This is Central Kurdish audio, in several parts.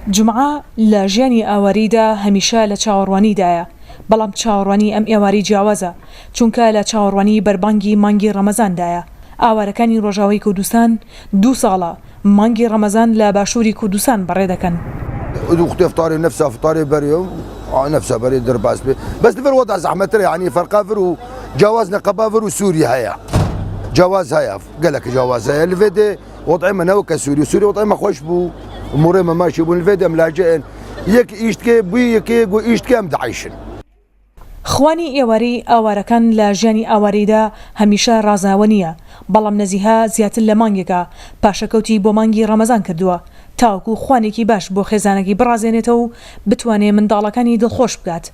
جمعە لە ژیانی ئاواریدا هەمیشە لە چاوەڕوانیدایە، بەڵام چاوەڕوانی ئەم ئێواری جیاوازە چونکە لە چاوەڕوانی بەربانگی مانگی ڕەمەزاندایە. ئاوارەکانی ڕۆژاوای کوردستان 2 ساڵە مانگی ڕەمەزان لە باشووری کوردستان بەڕێ دەکەن. اختي افطاري نفسها افطاري بريوم نفسها بري درباس بس نفر وضع زحمه يعني فرقافر وجواز نقبافر وسوريا هيا جواز هيا قال لك جواز هيا الفيدي وضعي من هو كسوري سوري وضعي ما خوش بو اموري ما ماشي بو الفيدي ملاجئين يك يشتكي بو يك يشتكي ام دعيشن. خوانی ئێواری ئاوارەکان لە ژیانی ئاواریدا هەمیشە ڕازاوە نییە، بەڵام نەزیها زیاتر لە مانگێکە پاشەکەوتی بۆ مانگی ڕەمەزان کردووە تاوەکو خوانێکی باش بۆ خێزانێکی بڕازێنێتەوە و بتوانێت منداڵەکانی دڵخۆش بکات.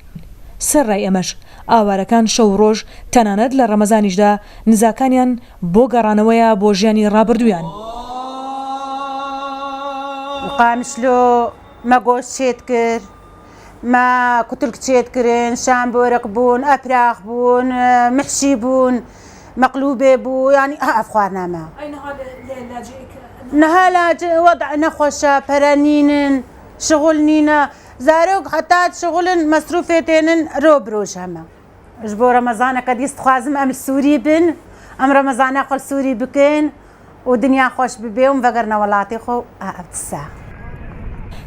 سەرڕای ئەمەش ئاوارەکان شەو ڕۆژ تەنانەت لە ڕەمەزانیشدا نزاکانیان بۆ گەڕانەوەیە بۆ ژیانی ڕابردوویان. قامشلۆ مەگۆش چێت کرد، ما کتلک چێت کردن، شام بۆرەق بوون، ئەپراخ بوون، محشی بوون، مەقلوبێ بوو، ینی ئەف خواردنامە. نەها لاجئ وەضع نەخۆشە، پەرەنینن، شغل نینە، زارۆک هەتا شغلن مەسروفێتێنن ڕۆ برۆژ هەمە. ژ بۆ ڕەمەزانەکە دیست خوازم ئەم سووری بن، ئەم ڕەمەزانە قەڵ سووری بکەین و دنیا خۆش ببێ و بەگەرنە وڵاتی خۆ ئەفسا.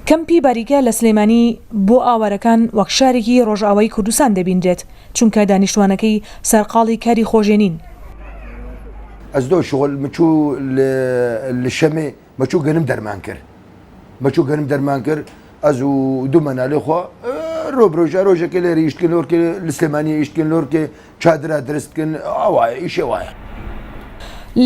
کەمپی باریکە لە سلێمانی بۆ ئاوارەکان وەک شارێکی ڕۆژئاوای کوردستان دەبینرێت چونکە دانیشتوانەکەی سەرقاڵی کاری خۆژێنین. ئەزدۆ شغل مچوو لە شەمێ مەچوو گەنم دەرمان کرد مەچوو گەنم دەرمان کرد ئەز و دوو مەناڵێ خوا ڕۆبرۆژە ڕۆژێکە لێرە ئیشتکن لۆرکێ لە سلێمانی ئیشتکن لۆرکێ چادرا دەستکن ئاوایە ئیشێ وایە.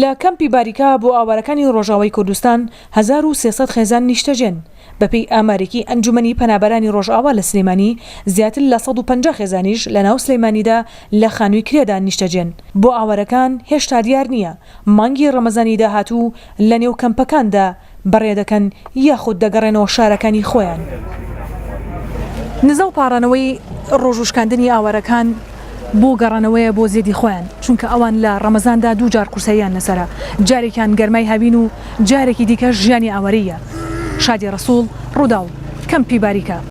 لە کەمپی باریکە بۆ ئاوارەکانی ڕۆژاوای کوردستان 1300 خێزان نیشتەجێن. بەپێی ئامارێکی ئەنجومەنی پەنابەرانی ڕۆژئاوا لە سلێمانی زیاتر لە 150 خێزانیش لە ناو سلێمانیدا لە خانووی کرێدا نیشتەجێن. بۆ ئاوارەکان هێشتا دیار نییە مانگی ڕەمەزانی داهاتوو لە نێو کەمپەکاندا بەڕێ دەکەن یاخود دەگەڕێنەوە شارەکانی خۆیان. نزە و پاڕانەوەی ڕۆژوشکاندنی ئاوارەکان بۆ گەڕانەوەیە بۆ زێدی خۆیان چونکە ئەوان لە ڕەمەزاندا 2 جار قورسەیان لەسەرە، جارێکیان گەرمای هەبین و جارێکی دیکە ژیانی ئاوارەیە. شادی ڕەسوڵ، ڕووداو، کەمپی باریکە.